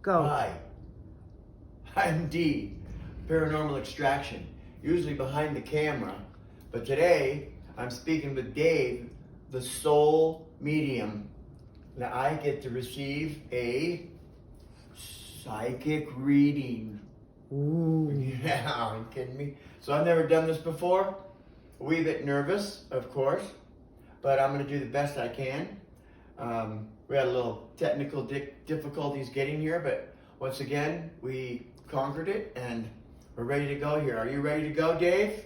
Go. Hi, I'm D, Paranormal Extraction, usually behind the camera, but today I'm speaking with Dave, the soul medium. Now I get to receive a psychic reading. Ooh. Yeah, are you kidding me? So I've never done this before, a wee bit nervous, of course, but I'm going to do the best I can. We had a little technical difficulties getting here, but once again, we conquered it and we're ready to go here. Are you ready to go, Dave?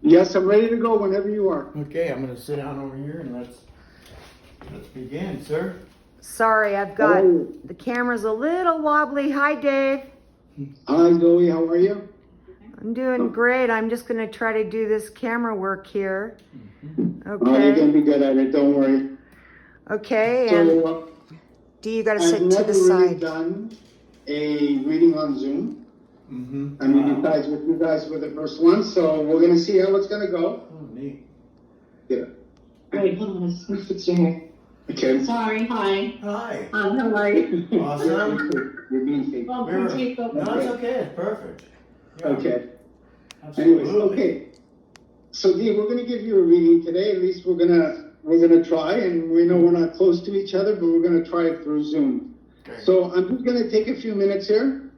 Yes, I'm ready to go whenever you are. Okay, I'm going to sit down over here and let's begin, sir. Sorry, I've got the camera's a little wobbly. Hi, Dave. Hi, Zoe. How are you? I'm doing great. I'm just going to try to do this camera work here. Oh, you're going to be good at it. Don't worry. Okay, and So, D, you got to I've sit to never the really side. done a reading on Zoom. Mm-hmm. I mean, besides with you guys were the first one, so we're going to see how it's going to go. Oh, neat. Yeah. Wait, hold on, let's fix your hair. Okay. Sorry, hi. Hi. How are you? Awesome. You're being fake. Well, We were- take a- No, it's okay. It's perfect. Yeah, Okay. absolutely. Anyways, okay. So, Dee, we're going to give you a reading today. At least we're gonna try, and we know we're not close to each other, but we're gonna try it through Zoom. Okay. So I'm just gonna take a few minutes here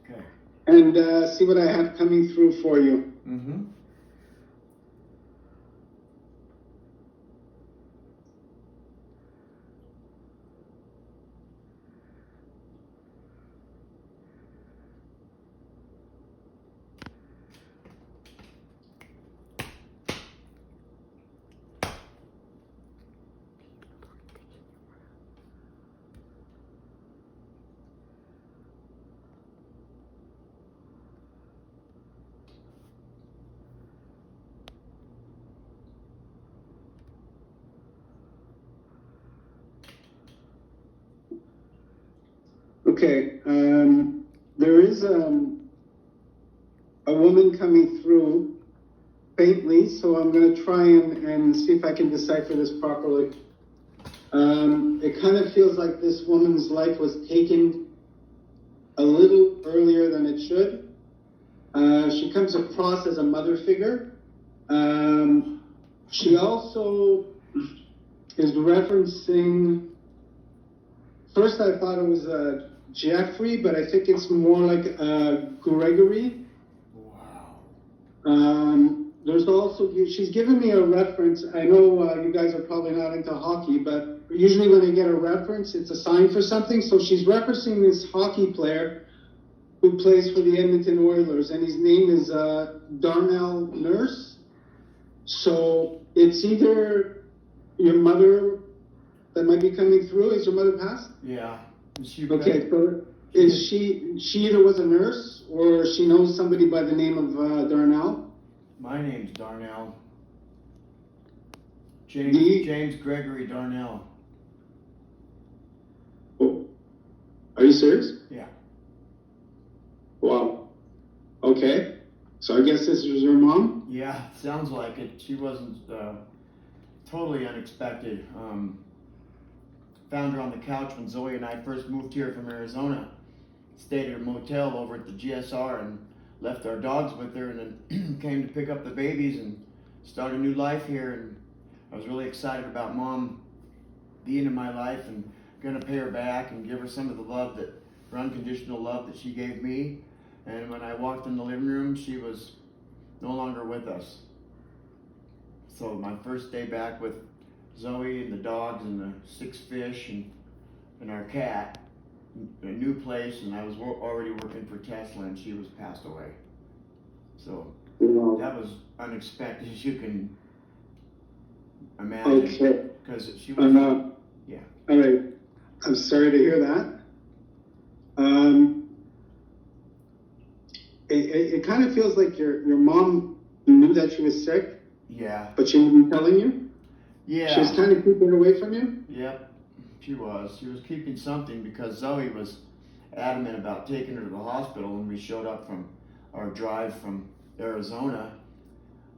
Okay. and see what I have coming through for you. Mm-hmm. Okay, there is a woman coming through faintly, so I'm gonna try and see if I can decipher this properly. It kind of feels like this woman's life was taken a little earlier than it should. She comes across as a mother figure. She also is referencing, first I thought it was Jeffrey, but I think it's more like Gregory. Wow. There's also, she's given me a reference. I know you guys are probably not into hockey, but usually when they get a reference, it's a sign for something. So she's referencing this hockey player who plays for the Edmonton Oilers, and his name is Darnell Nurse. So it's either your mother that might be coming through. Is your mother passed? Yeah. Is she Okay, so is she either was a nurse or she knows somebody by the name of Darnell? My name's Darnell. D? James Gregory Darnell. Oh, are you serious? Yeah. Wow. Okay. So I guess this was your mom? Yeah, sounds like it. She wasn't totally unexpected. Found her on the couch when Zoe and I first moved here from Arizona. Stayed at a motel over at the GSR and left our dogs with her, and then came to pick up the babies and start a new life here. And I was really excited about Mom being in my life and gonna pay her back and give her some of the love her unconditional love that she gave me. And when I walked in the living room, she was no longer with us. So my first day back with Zoe and the dogs and the 6 fish and our cat, a new place, and I was already working for Tesla, and she was passed away. So that was unexpected, as you can imagine. Okay. Because she was, yeah. All right. I'm sorry to hear that. It kind of feels like your mom knew that she was sick, Yeah. but she wasn't telling you? Yeah. She was trying to keep it away from you? Yep, she was. She was keeping something because Zoe was adamant about taking her to the hospital when we showed up from our drive from Arizona.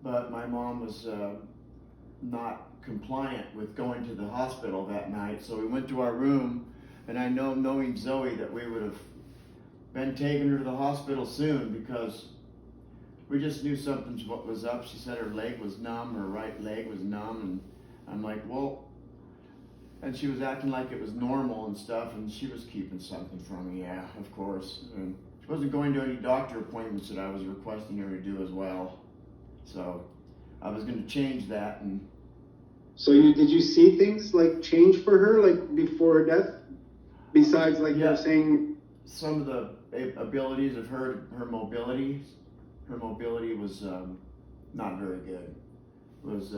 But my mom was not compliant with going to the hospital that night, so we went to our room And I know, knowing Zoe, that we would have been taking her to the hospital soon, because we just knew something what was up. She said her leg was numb, her right leg was numb, and I'm like, well, and she was acting like it was normal and stuff, and she was keeping something from me, yeah, of course. And she wasn't going to any doctor appointments that I was requesting her to do as well. So I was going to change that. And So did you see things like change for her, like before her death? Besides, like Yeah. you're saying, some of the abilities of her mobility was not very good. It was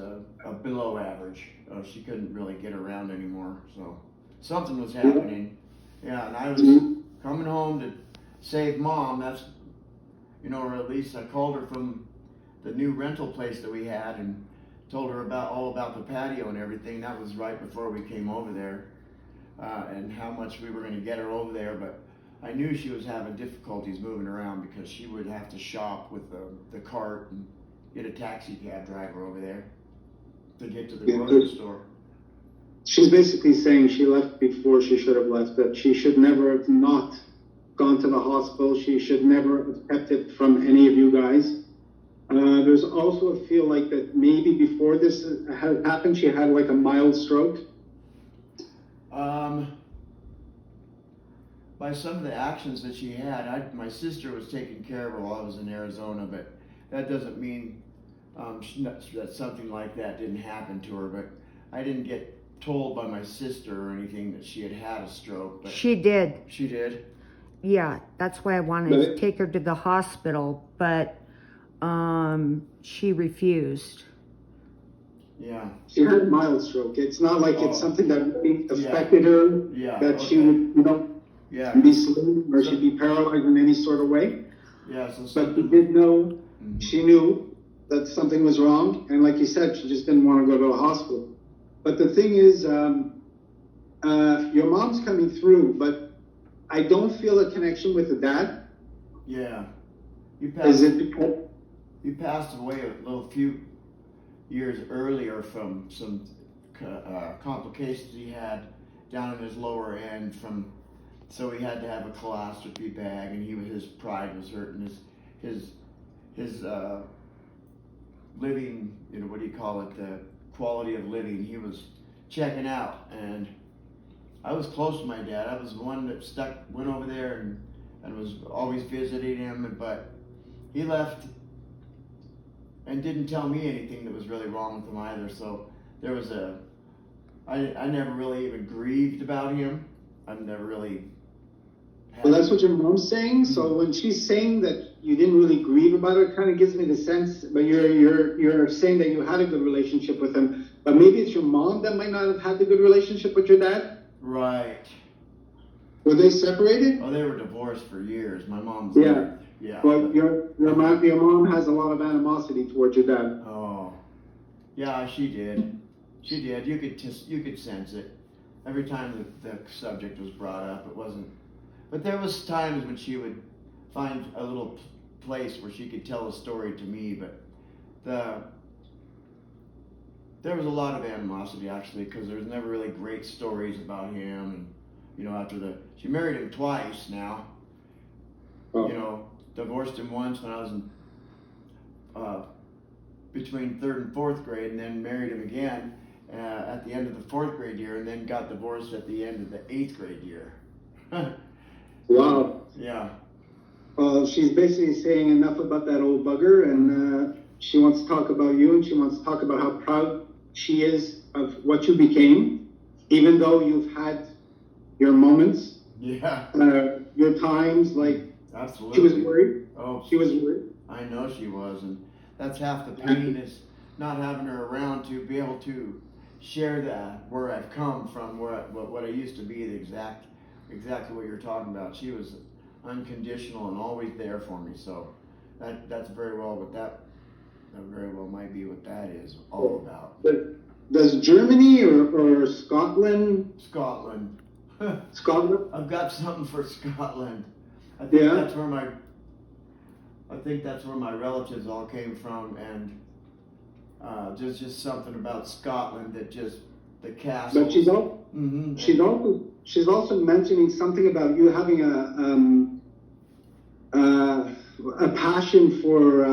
below average. She couldn't really get around anymore. So something was happening. Yeah, and I was coming home to save Mom. That's, or at least I called her from the new rental place that we had and told her all about the patio and everything. That was right before we came over there, and how much we were going to get her over there. But I knew she was having difficulties moving around, because she would have to shop with the cart and get a taxi cab driver over there to get to the grocery store. she's basically saying she left before she should have left, that she should never have not gone to the hospital. She should never have kept it from any of you guys. There's also a feel like that maybe before this had happened, she had like a mild stroke. By some of the actions that she had, my sister was taking care of her while I was in Arizona, but that doesn't mean that something like that didn't happen to her. But I didn't get told by my sister or anything that she had a stroke. But She did. She did? Yeah, that's why I wanted to take her to the hospital, but she refused. Yeah. She had a mild stroke. It's not like it's something that really affected her, Yeah. that she would, Yeah. be sleeping or she'd be paralyzed in any sort of way. Yeah. So But she did know, Mhm. she knew that something was wrong, and like you said, she just didn't want to go to a hospital. But the thing is, your mom's coming through, but I don't feel a connection with the dad. Yeah. Is it because? He passed away a few years earlier from some complications he had down in his lower end so he had to have a colonoscopy bag, and his pride was hurt, and his living, what do you call it, the quality of living, he was checking out. And I was close to my dad. I was the one that went over there and was always visiting him, but he left and didn't tell me anything that was really wrong with him either. So there was I never really even grieved about him. I've never really had. Well, that's what your mom's saying. So when she's saying that you didn't really grieve about it, kind of gives me the sense. But you're saying that you had a good relationship with him. But maybe it's your mom that might not have had the good relationship with your dad. Right. Were they separated? Oh, they were divorced for years. My mom's Yeah. Yeah. Well, your mom has a lot of animosity towards your dad. Oh, yeah, she did. She did. You could sense it every time the subject was brought up. It wasn't, but there was times when she would find a little place where she could tell a story to me. But there was a lot of animosity, actually, because there's never really great stories about him. And after she married him twice now. Oh. Divorced him once when I was in between 3rd and 4th grade, and then married him again at the end of the 4th grade year, and then got divorced at the end of the 8th grade year. Wow. Yeah. She's basically saying enough about that old bugger, and she wants to talk about you, and she wants to talk about how proud she is of what you became, even though you've had your moments, Yeah. your times, like. Absolutely. She was worried. Oh, She was worried. I know she was, and that's half the pain, is not having her around to be able to share that, where I've come from, what I used to be, exactly what you're talking about. She was unconditional and always there for me. So that's very well what that very well might be what that is all about. But does Germany or Scotland? Scotland. Scotland? I've got something for Scotland. I think that's where my relatives all came from, and just something about Scotland that just the castle. But she's also mentioning something about you having a passion for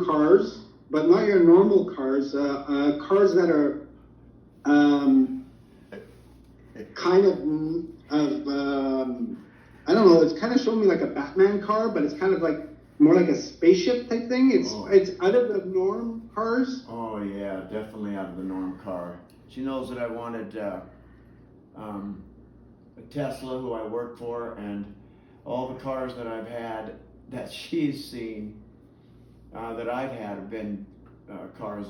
cars, but not your normal cars. Cars that are kind of I don't know. It's kind of showing me like a Batman car, but it's kind of like more like a spaceship type thing. It's out of the norm cars. Oh yeah, definitely out of the norm car. She knows that I wanted a Tesla, who I work for, and all the cars that I've had that she's seen that I've had have been cars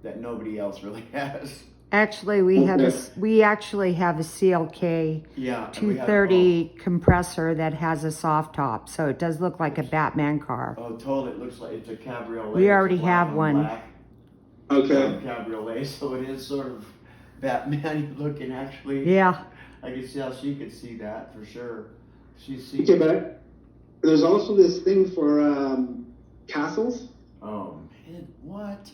that nobody else really has. Actually, we actually have a CLK 230 compressor that has a soft top, so it does look like a Batman car. Oh, totally. It looks like it's a cabriolet. We already have one. Black, cabriolet, so it is sort of Batman looking, actually. Yeah. I can see how she could see that for sure. She's seen. Okay, but there's also this thing for castles. Oh man, what?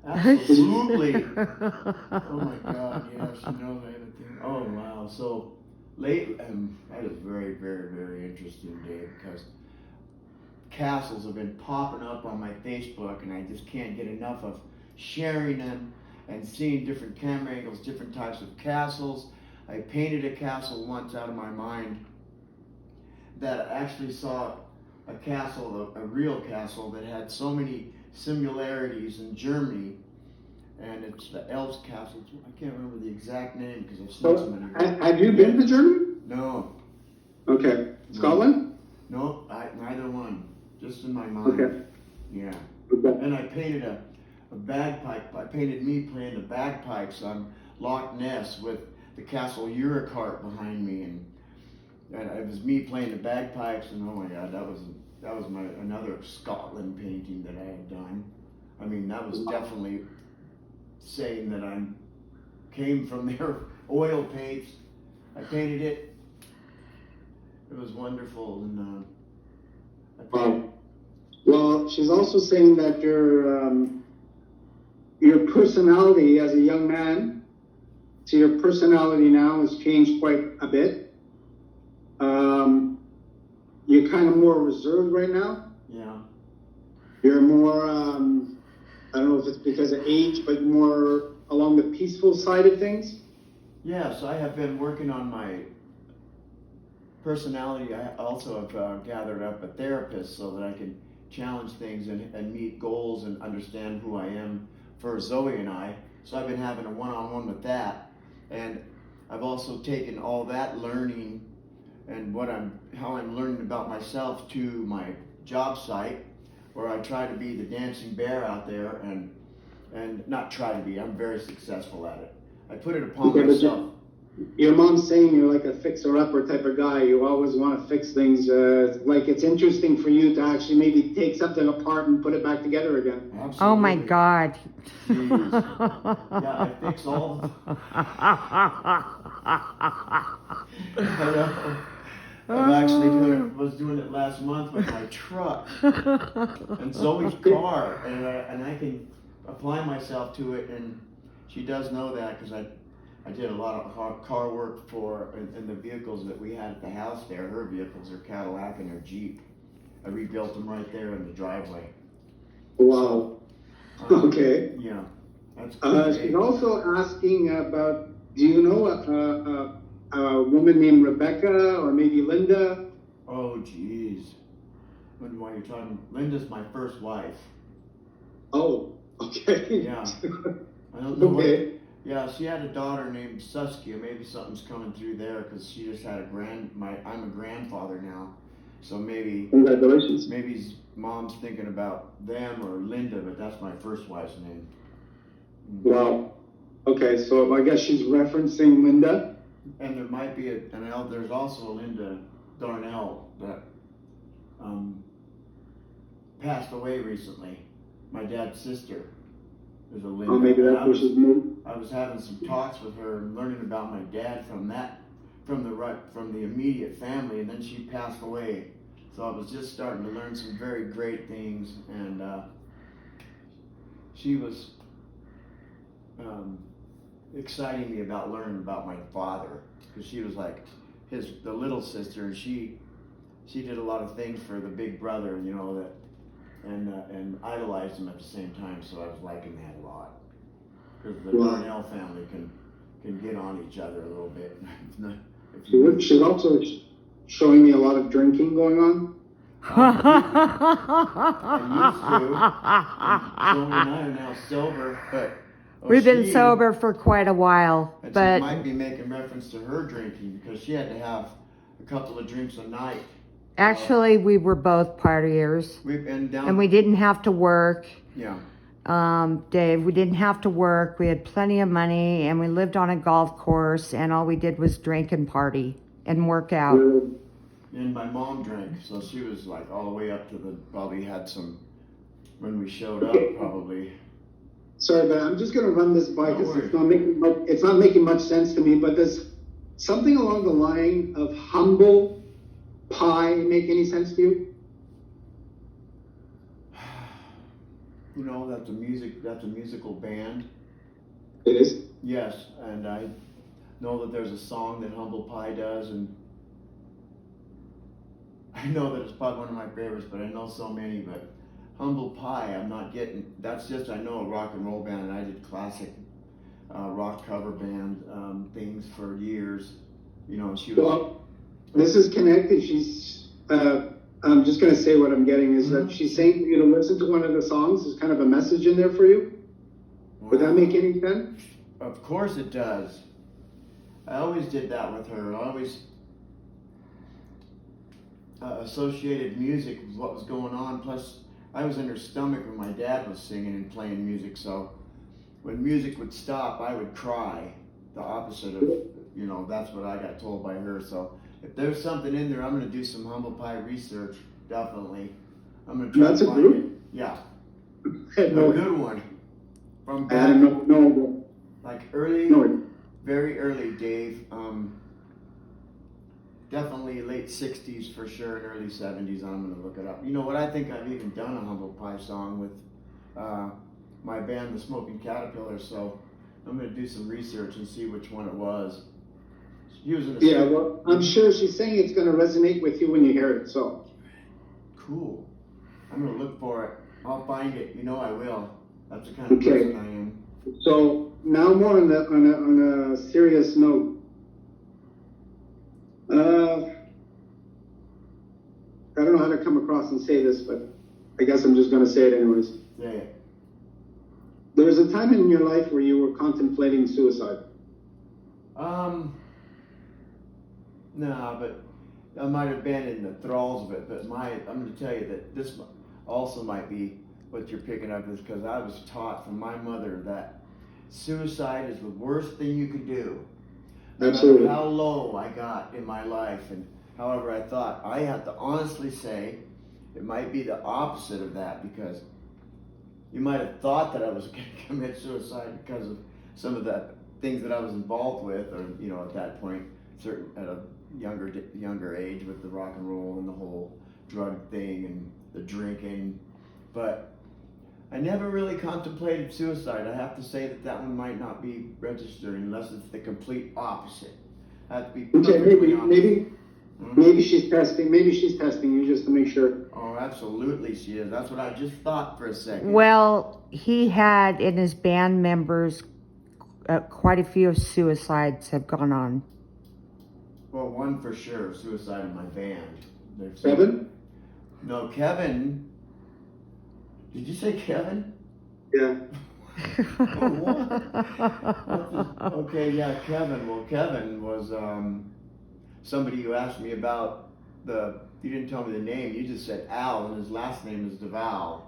Absolutely. Oh my God, yes, you know everything. Oh wow. So late, that is very, very, very interesting, Dave, because castles have been popping up on my Facebook, and I just can't get enough of sharing them and seeing different camera angles, different types of castles. I painted a castle once out of my mind that I actually saw a castle, a real castle that had so many similarities in Germany, and it's the Elves Castle. I can't remember the exact name because I've seen so many. Have you been to Germany? No. Okay. Scotland? No, neither one. Just in my mind. Okay. Yeah. Okay. And I painted a bagpipe. I painted me playing the bagpipes on Loch Ness with the Castle Urquhart behind me, and it was me playing the bagpipes. And oh my God, that was my another Scotland painting that I had done. I mean, that was definitely saying that I came from their oil paints. I painted it. It was wonderful, and well, she's also saying that your personality as a young man, so your personality now has changed quite a bit. You're kind of more reserved right now. yeah. You're more, I don't know if it's because of age, but more along the peaceful side of things. Yes, I have been working on my personality. I also have gathered up a therapist so that I can challenge things and meet goals and understand who I am for Zoe and I. So I've been having a one-on-one with that. And I've also taken all that learning and how I'm learning about myself to my job site, where I try to be the dancing bear out there, and not try to be. I'm very successful at it. I put it upon myself. Your mom's saying you're like a fixer-upper type of guy. You always want to fix things. Like it's interesting for you to actually maybe take something apart and put it back together again. Absolutely. Oh my God. Jeez. Yeah, I fix all. I'm actually was doing it last month with my truck and Zoe's car, and I can apply myself to it, and she does know that because I did a lot of car work in the vehicles that we had at the house there. Her vehicles are Cadillac and her Jeep. I rebuilt them right there in the driveway. Wow. Okay. Yeah. That's cool. She's also asking about, do you know a woman named Rebecca or maybe Linda? Oh, geez. Why you're talking? Linda's my first wife. Oh, okay. Yeah. I don't know. Okay. Yeah, she had a daughter named Suskia. Maybe something's coming through there because she just had I'm a grandfather now, so maybe. Congratulations. Maybe mom's thinking about them or Linda, but that's my first wife's name. Wow. Okay, so I guess she's referencing Linda. And there might be there's also a Linda Darnell that passed away recently. My dad's sister. There's a Linda. Oh, maybe that's where she's moved. I was having some talks with her and learning about my dad from the immediate family, and then she passed away. So I was just starting to learn some very great things, and she was exciting me about learning about my father, because she was like the little sister, and she did a lot of things for the big brother, you know, that and idolized him at the same time. So I was liking that a lot, because the Darnell family can get on each other a little bit. She's also showing me a lot of drinking going on. I used to. And Tony and I are now sober, but We've been sober for quite a while, and but she might be making reference to her drinking, because she had to have a couple of drinks a night. actually we were both partiers, We've been down. and we didn't have to work. Yeah. Dave, we didn't have to work. We had plenty of money, and we lived on a golf course, and all we did was drink and party and work out. And my mom drank, so she was like all the way up to probably had some, when we showed up, probably. Sorry, but I'm just going to run this by No because worries. it's not making much sense to me. But does something along the line of humble pie make any sense to you? You know, that's a musical band. It is. Yes, and I know that there's a song that Humble Pie does, and I know that it's probably one of my favorites, but I know so many. But Humble Pie, I'm not getting. That's just, I know a rock and roll band, and I did classic rock cover band things for years. You know, she was. Well, this is connected. I'm just going to say what I'm getting is that she's saying for you to listen to one of the songs. There's kind of a message in there for you. Would that make any sense? Of course it does. I always did that with her. I always associated music with what was going on. Plus, I was in her stomach when my dad was singing and playing music. So when music would stop, I would cry. The opposite of, you know, that's what I got told by her. So if there's something in there, I'm going to do some Humble Pie research. Definitely. I'm going to try to find it. Yeah. A good one. From back, like very early, Dave. Definitely late 60s for sure, and early 70s. I'm going to look it up. You know what? I think I've even done a Humble Pie song with my band, the Smoking Caterpillar. So I'm going to do some research and see which one it was. Yeah, well, I'm sure she's saying it's going to resonate with you when you hear it. So cool. I'm going to look for it. I'll find it. You know I will. That's the kind of person I am. So now more on a serious note. I don't know how to come across and say this, but I guess I'm just going to say it anyways. Yeah. There was a time in your life where you were contemplating suicide. No, but I might have been in the thralls of it. But I'm going to tell you that this also might be what you're picking up, is because I was taught from my mother that suicide is the worst thing you could do. Absolutely. No matter how low I got in my life, and however I thought, I have to honestly say it might be the opposite of that, because you might have thought that I was going to commit suicide because of some of the things that I was involved with, or you know, at that point, at a younger age, with the rock and roll and the whole drug thing and the drinking, but I never really contemplated suicide. I have to say that one might not be registered unless it's the complete opposite. I have to be perfectly honest. Maybe she's testing. Maybe she's testing you just to make sure. Oh, absolutely she is. That's what I just thought for a second. Well, he had in his band members, quite a few suicides have gone on. Well, one for sure, suicide in my band. Kevin? No, Kevin. Did you say Kevin? Yeah. What? Okay, yeah, Kevin. Well, Kevin was somebody who asked me about you didn't tell me the name, you just said Al, and his last name is DeVal.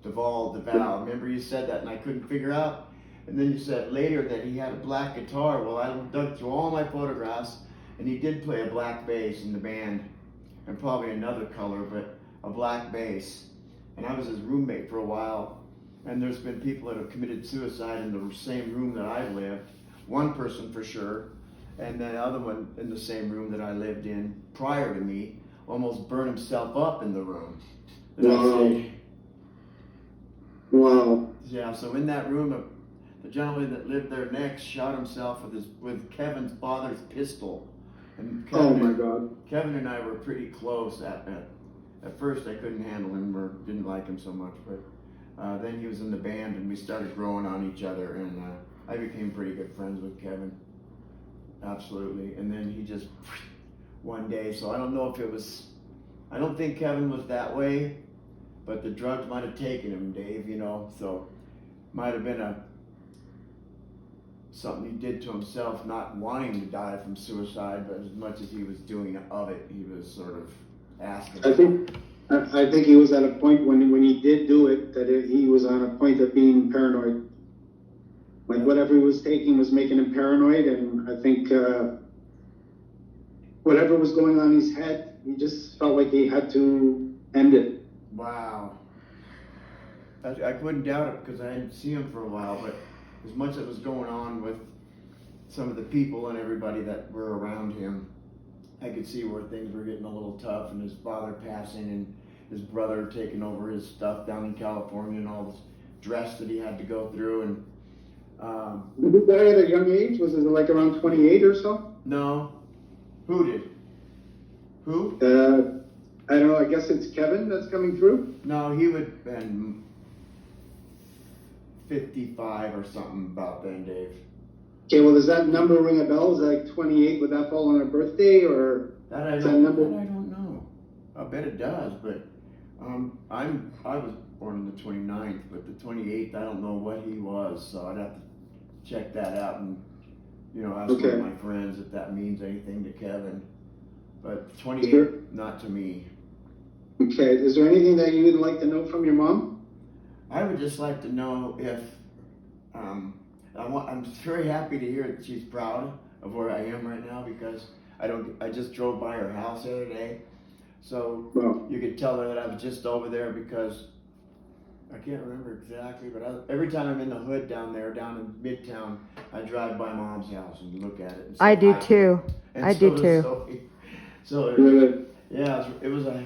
DeVal. Remember you said that, and I couldn't figure out. And then you said later that he had a black guitar. Well, I dug through all my photographs, and he did play a black bass in the band, and probably another color, but a black bass. And I was his roommate for a while, and there's been people that have committed suicide in the same room that I've lived. One person for sure, and the other one in the same room that I lived in prior to me almost burned himself up in the room. Wow. Wow. Yeah, so in that room, the gentleman that lived there next shot himself with Kevin's father's pistol. And Oh my God. Kevin and I were pretty close at first. I couldn't handle him or didn't like him so much, but then he was in the band and we started growing on each other, and I became pretty good friends with Kevin. Absolutely. And then he just one day, so I don't know if it was, I don't think Kevin was that way, but the drugs might have taken him, Dave, you know, so might have been something he did to himself, not wanting to die from suicide, but as much as he was doing of it, he was sort of asking. I think he was at a point when he did do it, that he was on a point of being paranoid. Like whatever he was taking was making him paranoid, and I think whatever was going on in his head, he just felt like he had to end it. Wow. I couldn't doubt it because I hadn't seen him for a while, but as much as was going on with some of the people and everybody that were around him, I could see where things were getting a little tough, and his father passing and his brother taking over his stuff down in California and all this dress that he had to go through. And Did he die at a young age? Was it like around 28 or so? no. Who did? Who? I don't know, I guess it's Kevin that's coming through? No, he would have been 55 or something about then, Dave. Okay, well, does that number ring a bell? Is it like 28? Would that fall on a birthday, or That I is don't that number? know. I bet it does, but I was born on the 29th, but the 28th, I don't know what he was, so I'd have to check that out and, you know, ask one Okay. of my friends if that means anything to Kevin. But 28, Sure. not to me. Okay, is there anything that you would like to know from your mom? I would just like to know if I'm very happy to hear that she's proud of where I am right now, because I just drove by her house the other day, so Well, you could tell her that I was just over there because I can't remember exactly, but every time I'm in the hood down in Midtown, I drive by Mom's house and look at it. And say I do hi. too. And I so do does too. Sophie. So really? yeah, it was a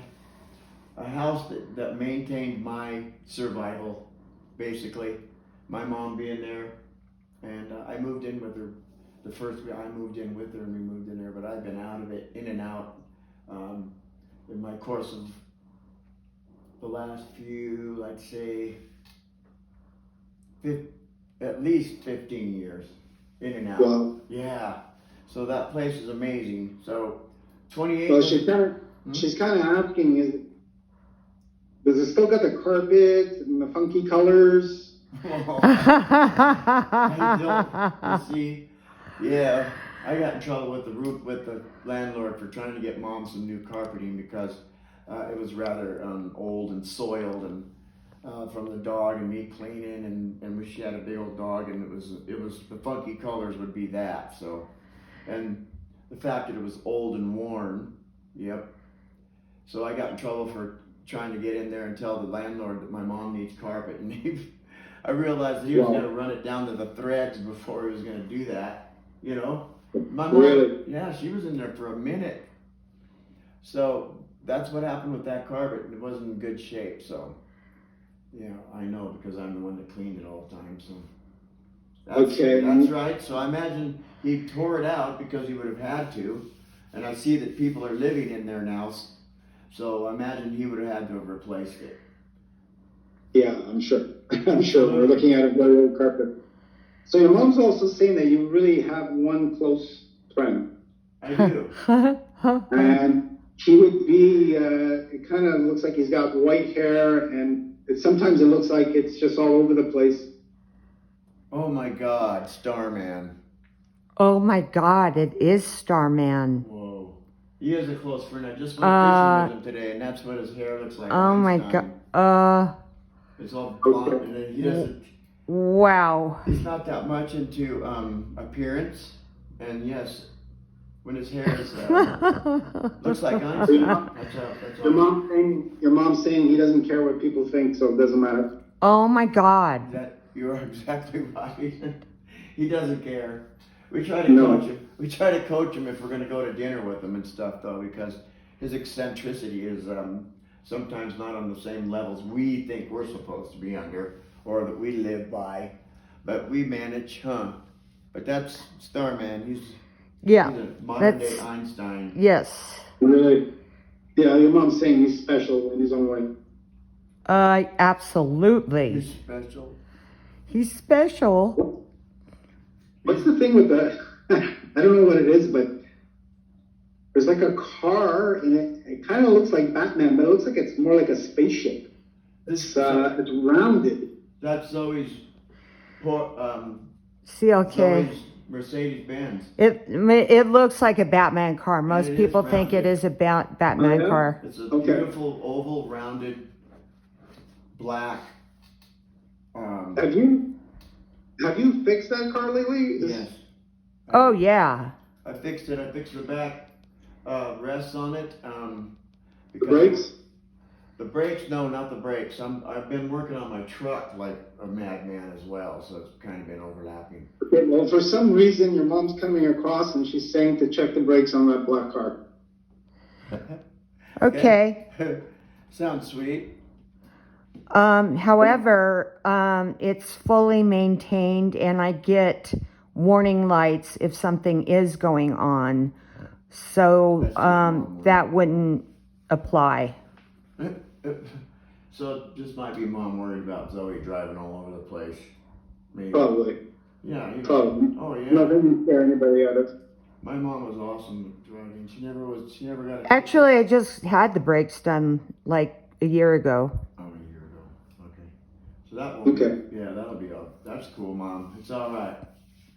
house that maintained my survival, basically. My mom being there, and I moved in with her. The first I moved in with her, and we moved in there, but I've been out of it, in and out, in my course of the last few, I'd say, at least 15 years, in and out. Wow. Yeah, so that place is amazing. So 28. Well, she's kind of asking, does it still got the carpet and the funky colors? I don't. You see, yeah, I got in trouble with the landlord for trying to get Mom some new carpeting because it was rather old and soiled, and from the dog and me cleaning, and she had a big old dog, and it was the funky colors would be that. So, and the fact that it was old and worn, yep. So I got in trouble for trying to get in there and tell the landlord that my mom needs carpet, and I realized that he was Wow. going to run it down to the threads before he was going to do that, you know? My mom, Really? yeah, she was in there for a minute. So that's what happened with that carpet. It wasn't in good shape, so yeah, I know because I'm the one that cleaned it all the time, so. Okay. That's right. So I imagine he tore it out because he would have had to, and I see that people are living in there now, so I imagine he would have had to have replaced it. Yeah, I'm sure. I'm sure. We're looking at a very old carpet. So your mom's also saying that you really have one close friend. I do. And he would be, it kind of looks like he's got white hair, and sometimes it looks like it's just all over the place. Oh my God, Starman. Oh my God, it is Starman. Whoa. He is a close friend. I just went fishing with him today, and that's what his hair looks like. Oh my God. It's all blonde, and then he doesn't. Wow. He's not that much into appearance, and yes, when his hair is looks like Einstein. That's Your all. mom's saying he doesn't care what people think, so it doesn't matter. Oh my God. You're exactly right. He doesn't care. We try to No. coach him. We try to coach him if we're going to go to dinner with him and stuff, though, because his eccentricity is sometimes not on the same levels we think we're supposed to be under, or that we live by. but we manage, huh? But that's Starman. He's Yeah, a modern day that's, Einstein. yes. Really? Yeah, your mom's saying he's special in his own way. Absolutely. He's special. He's special. What's the thing with the, I don't know what it is, but there's like a car and it kind of looks like Batman, but it looks like it's more like a spaceship. It's rounded. That's Zoe's CLK. Zoe's Mercedes Benz. It looks like a Batman car. Most it people is think it rounded. is a Batman Oh, yeah? car. It's a Okay. beautiful oval, rounded, black. Have you fixed that car lately? Yes. Oh yeah. I fixed it. I fixed the back rests on it. The Because brakes? The brakes? No, not the brakes. I've been working on my truck like a madman as well, so it's kind of been overlapping. Okay, well, for some reason, your mom's coming across and she's saying to check the brakes on that black car. Okay. Sounds sweet. However, it's fully maintained and I get warning lights if something is going on. So, That's just normal. that wouldn't apply. So it just might be mom worried about Zoe driving all over the place. Maybe. Probably. Yeah. You know. Probably. Oh yeah. Nothing to scare anybody out of. My mom was awesome at driving. She never got a Actually, I just had the brakes done like a year ago. Oh, a year ago. Okay. So that will Okay. be, yeah, that'll be all. That's cool, Mom. It's all right.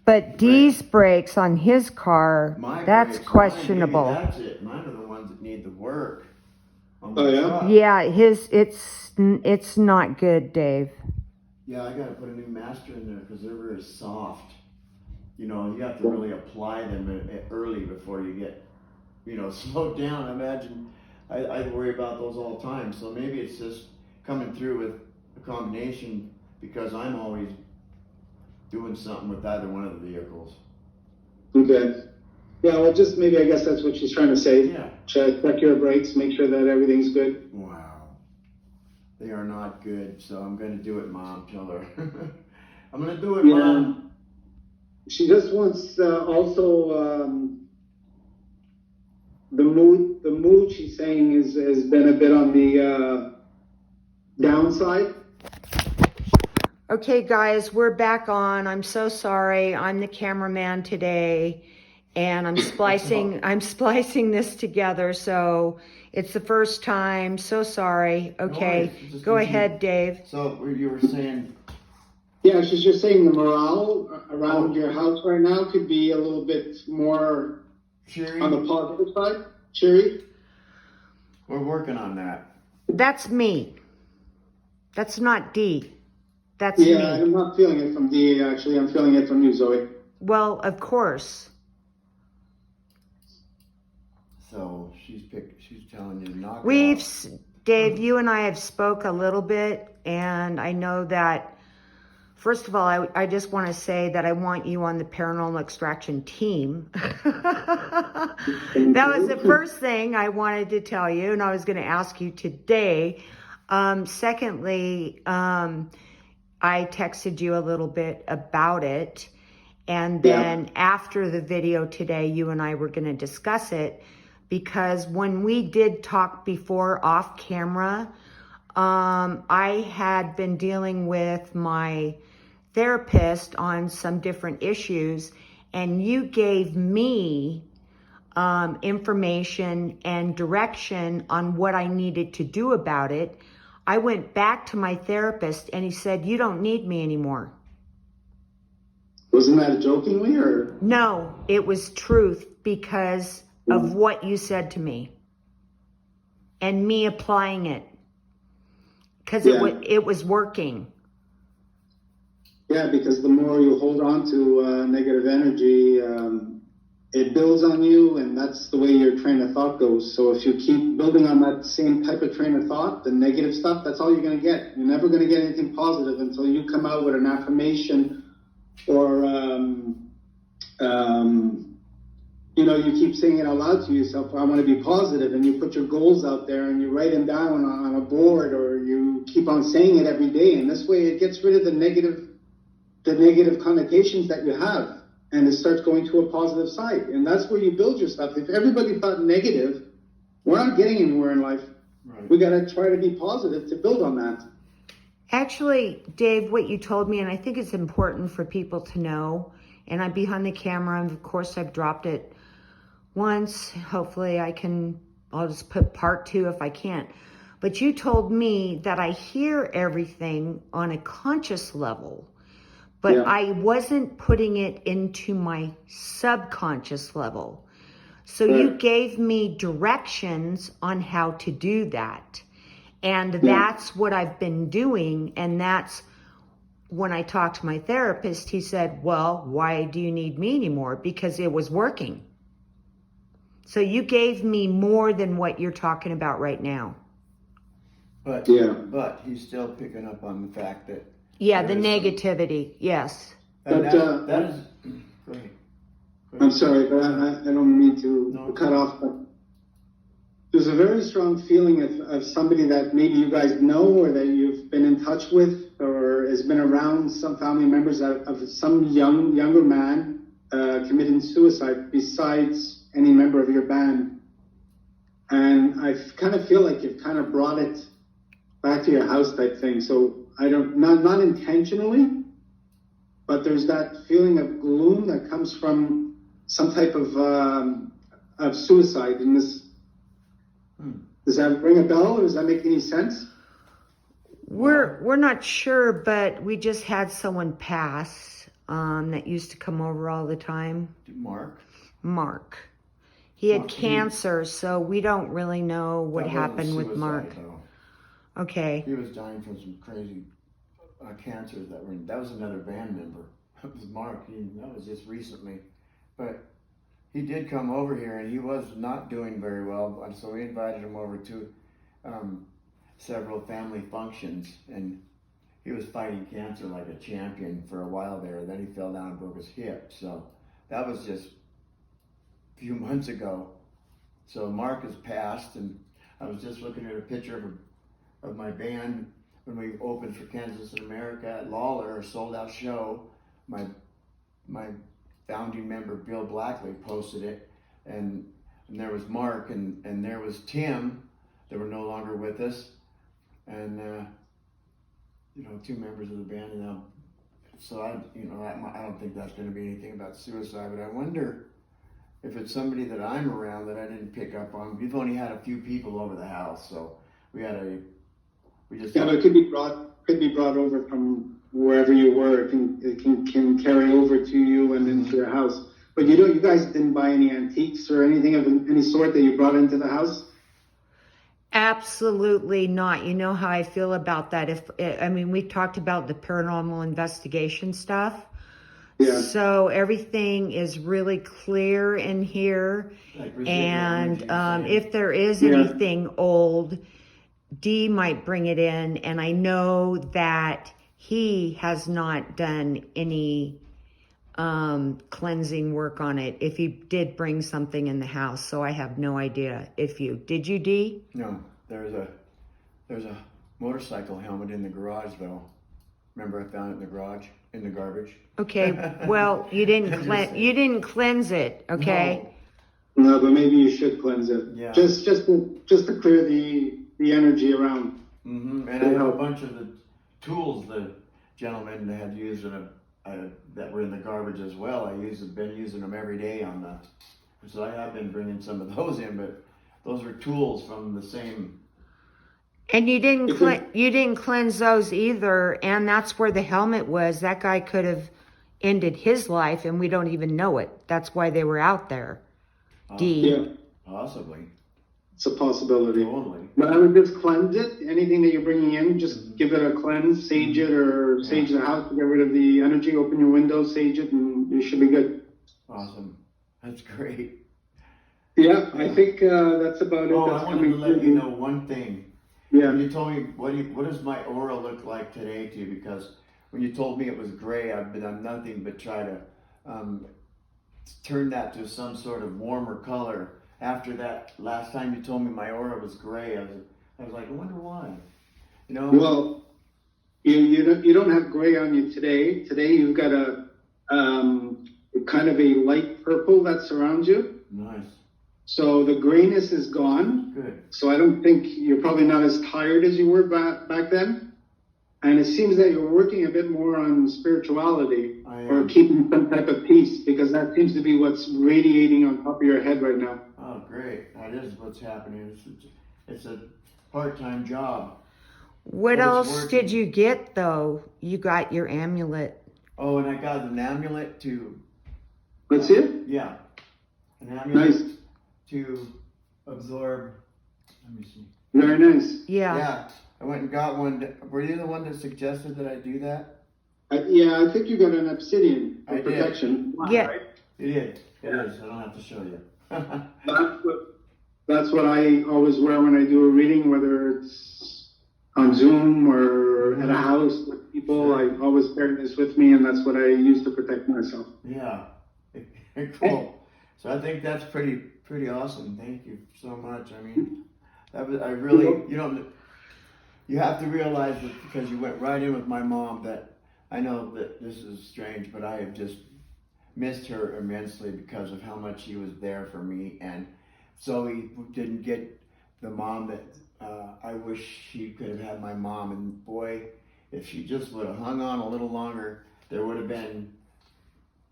But Dee's brakes on his car, that's brakes, questionable. Maybe that's it. Mine are the ones that need the work. On Oh, my yeah? truck. Yeah, it's not good, Dave. Yeah, I got to put a new master in there because they're very soft. You know, you have to really apply them early before you get, slowed down. Imagine, I worry about those all the time. So maybe it's just coming through with a combination because I'm always doing something with either one of the vehicles. Okay. Yeah, well, just maybe I guess that's what she's trying to say. Yeah. Check your brakes, make sure that everything's good. Wow. They are not good, so I'm going to do it, Mom. Tell her. I'm going to do it, Yeah. Mom. She just wants also the mood she's saying has been a bit on the downside. Okay, guys, we're back on. I'm so sorry. I'm the cameraman today, and I'm splicing this together. So it's the first time. So sorry. Okay, worries. Just go continue. ahead, Dave. So you were saying, Yeah, she's just saying the morale around your house right now could be a little bit more cheery. on the positive side. Cheery. We're working on that. That's me. That's not Dee. That's Yeah, me. I'm not feeling it from Dee, actually. I'm feeling it from you, Zoe. Well, of course. So she's telling you to knock it off. Dave, you and I have spoke a little bit, and I know that, first of all, I just want to say that I want you on the paranormal extraction team. That was the first thing I wanted to tell you, and I was going to ask you today. Secondly, I texted you a little bit about it, and then after the video today, you and I were going to discuss it, because when we did talk before off camera, I had been dealing with my therapist on some different issues, and you gave me information and direction on what I needed to do about it. I went back to my therapist and he said, "You don't need me anymore." Wasn't that jokingly or? No, it was truth because of what you said to me and me applying it, because it was working. Yeah, because the more you hold on to negative energy, it builds on you, and that's the way your train of thought goes. So if you keep building on that same type of train of thought, the negative stuff, that's all you're going to get. You're never going to get anything positive until you come out with an affirmation or, you keep saying it out loud to yourself, I want to be positive, and you put your goals out there and you write them down on a board, or you keep on saying it every day. And this way it gets rid of the negative the negative connotations that you have, and it starts going to a positive side. And that's where you build your stuff. If everybody thought negative, we're not getting anywhere in life. Right. We got to try to be positive to build on that. Actually, Dave, what you told me, and I think it's important for people to know, and I'm behind the camera, and of course I've dropped it once. Hopefully I'll just put part 2 if I can't. But you told me that I hear everything on a conscious level, but Yeah. I wasn't putting it into my subconscious level. So you Right. gave me directions on how to do that. And Yeah. that's what I've been doing. And that's when I talked to my therapist, he said, well, why do you need me anymore? Because it was working. So you gave me more than what you're talking about right now. But Yeah. but he's still picking up on the fact that Yeah, there the is some- negativity. Yes. and But, that is go ahead. I'm sorry, but I don't mean to No. cut off, but there's a very strong feeling of somebody that maybe you guys know or that you've been in touch with or has been around some family members of some younger man committing suicide besides any member of your band. And I kind of feel like you've kind of brought it back to your house type thing. So I don't, not intentionally, but there's that feeling of gloom that comes from some type of suicide in this. Does that ring a bell, or does that make any sense? We're not sure, but we just had someone pass that used to come over all the time. Mark. He had cancer, so we don't really know what happened with Mark. Though. Okay. He was dying from some crazy cancers that was another band member. That was Mark. That was just recently, but he did come over here, and he was not doing very well. So we invited him over to several family functions, and he was fighting cancer like a champion for a while there. Then he fell down and broke his hip. So that was just a few months ago. So Mark has passed, and I was just looking at a picture of my band when we opened for Kansas in America at Lawler, a sold-out show. My founding member Bill Blackley posted it, and there was Mark, and there was Tim. They were no longer with us, and 2 members of the band. And so I don't think that's going to be anything about suicide, but I wonder if it's somebody that I'm around that I didn't pick up on. We've only had a few people over the house, so we just. Yeah, but it could be brought over from wherever you were. It can carry over to you and into your house. But you guys didn't buy any antiques or anything of any sort that you brought into the house? Absolutely not. You know how I feel about that. We talked about the paranormal investigation stuff. Yeah. So everything is really clear in here. And if there is anything old, Dee might bring it in. And I know that he has not done any cleansing work on it, if he did bring something in the house. So I have no idea if you did. You, Dee? No, there's a motorcycle helmet in the garage though. Remember, I found it in the garage, in the garbage. Okay, well, you didn't cleanse it, okay? No, but maybe you should cleanse it. Yeah. Just to clear the energy around. Mm-hmm. And I have a bunch of the tools the gentleman had used that were in the garbage as well. I've been using them every day so I have been bringing some of those in, but those are tools from the same. And you didn't cleanse those either, and that's where the helmet was. That guy could have ended his life, and we don't even know it. That's why they were out there. Dee. Yeah. Possibly. It's a possibility. Totally. But I would just cleanse it. Anything that you're bringing in, just give it a cleanse, sage it, or sage the house to get rid of the energy. Open your windows, sage it, and you should be good. Awesome. That's great. Yeah, I think that's about it. Oh, That's I wanted to let you know one thing. Yeah. When you told me, what does my aura look like today to you? Because when you told me it was gray, I've done nothing but try to turn that to some sort of warmer color. After that last time you told me my aura was gray, I was like, I wonder why. Well, You don't have gray on you today. Today you've got a kind of a light purple that surrounds you. Nice. So the grayness is gone. Good. So I don't think you're probably not as tired as you were back then. And it seems that you're working a bit more on spirituality or keeping some type of peace, because that seems to be what's radiating on top of your head right now. Oh, great. That is what's happening. It's a part-time job. What But it's else working. did you get though? You got your amulet. Oh, and I got an amulet to, Let's see it. yeah, an amulet Nice. to absorb. Let me see. Very nice. Yeah. Yeah, I went and got one. Were you the one that suggested that I do that? Yeah, I think you got an obsidian for I did. protection. Yeah. Right? It is. It is. I don't have to show you. That's what I always wear when I do a reading, whether it's on Zoom or at a house with people. I always carry this with me, and that's what I use to protect myself. Yeah. Cool. So I think that's pretty awesome. Thank you so much. I mean, I really, you have to realize that because you went right in with my mom, that I know that this is strange, but I have just missed her immensely because of how much she was there for me. And Zoe didn't get the mom that I wish she could have had my mom. And boy, if she just would have hung on a little longer, there would have been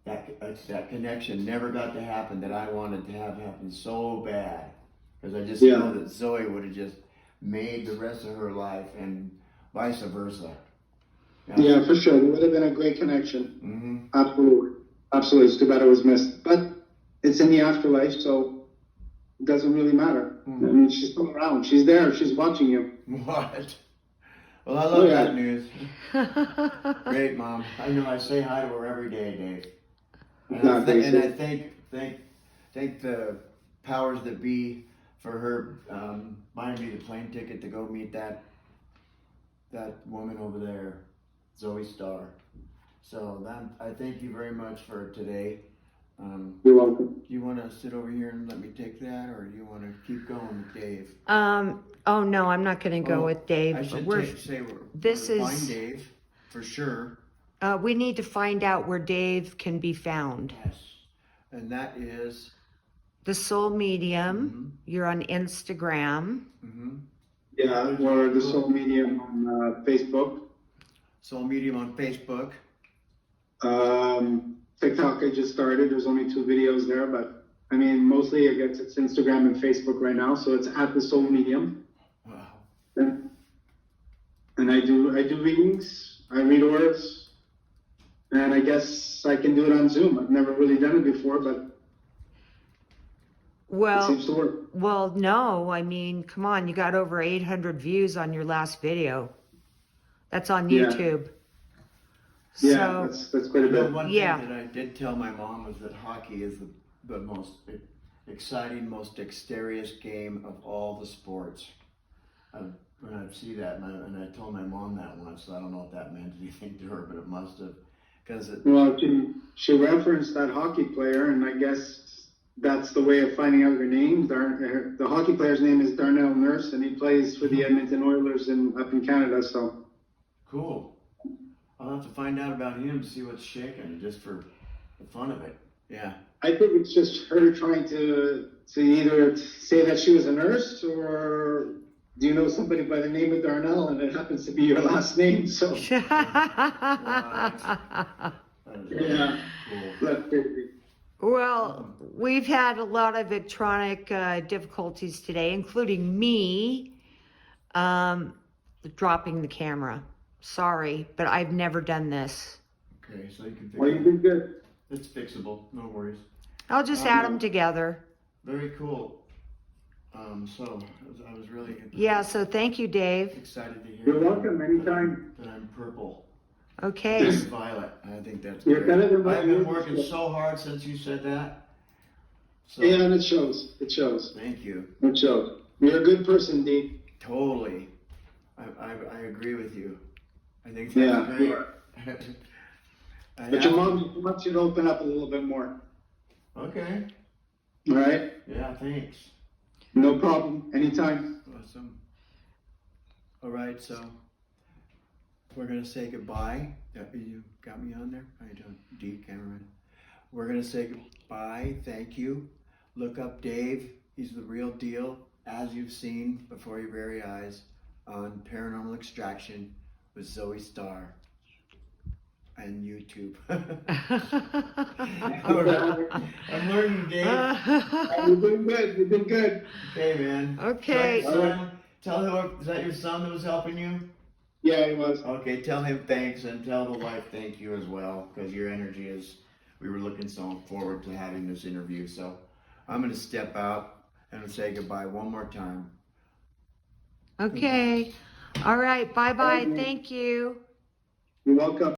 that connection never got to happen that I wanted to have happen so bad. Because I just know that Zoe would have just made the rest of her life and vice versa. Yeah, for sure. It would have been a great connection. Mm-hmm. Absolutely. Absolutely. It's too bad it was missed. But it's in the afterlife, so it doesn't really matter. Mm-hmm. I mean, she's still around. She's there. She's watching you. What? Well, I love that news. Great, Mom. I know I say hi to her every day, Dave. And I thank the powers that be for her buying me the plane ticket to go meet that woman over there, Zoe Starr. So I thank you very much for today. You're welcome. Do you want to sit over here and let me take that, or do you want to keep going with Dave? Oh no, I'm not going to go with Dave. I should say This we're is- find Dave for sure. We need to find out where Dave can be found. Yes, and that is. The Soul Medium. You're on Instagram. Mm-hmm. Yeah, or the Soul Medium on Facebook. Soul Medium on Facebook. TikTok I just started. There's only 2 videos there, but I mean, mostly I guess it's Instagram and Facebook right now. So it's at the Soul Medium. Wow. And I do readings. I read auras, and I guess I can do it on Zoom. I've never really done it before, but it seems to work. Well, no, I mean, come on, you got over 800 views on your last video. That's on YouTube. Yeah, So, that's quite a bit. One Yeah. thing that I did tell my mom was that hockey is the most exciting, most dexterous game of all the sports. When I see that, and I told my mom that once, so I don't know if that meant anything to her, but it must have. Well, she referenced that hockey player, and I guess that's the way of finding out her name. The hockey player's name is Darnell Nurse, and he plays for the Edmonton Oilers up in Canada. So cool. I'll have to find out about him, see what's shaking, just for the fun of it. Yeah. I think it's just her trying to either say that she was a nurse, or do you know somebody by the name of Darnell, and it happens to be your last name? So yeah, Cool. that's crazy. well, we've had a lot of electronic difficulties today, including me dropping the camera. Sorry, but I've never done this. Okay, so you can fix Well, you did good. It's fixable, no worries. I'll just add them together. Very cool. So I was really Yeah, so thank you, Dave. excited to hear. You're welcome. Anytime. That I'm purple. Okay. It's violet. I think that's You're great. better than what I've been you working used to. so hard since you said that. So Yeah, and it shows. It shows. thank you. It shows. You're a good person, Dee. Totally. I agree with you. I think that's Yeah, great. you are. But your mom wants you to open up a little bit more. Okay. All right? Yeah, thanks. No problem. Anytime. Awesome. All right, so We're gonna say goodbye. You got me on there? How you doing? D, cameraman. We're gonna say goodbye. Thank you. Look up Dave. He's the real deal, as you've seen before your very eyes on Paranormal Extraction with Zoe Starr and YouTube. I'm learning, Dave. You've been good. You've been good. Okay, man. Okay. Tell whoever, is that your son that was helping you? Yeah, he was. Okay, tell him thanks and tell the wife thank you as well, because your energy is, we were looking so forward to having this interview. So I'm going to step out and say goodbye one more time. Okay. All right. Bye-bye. Thank you. You're welcome.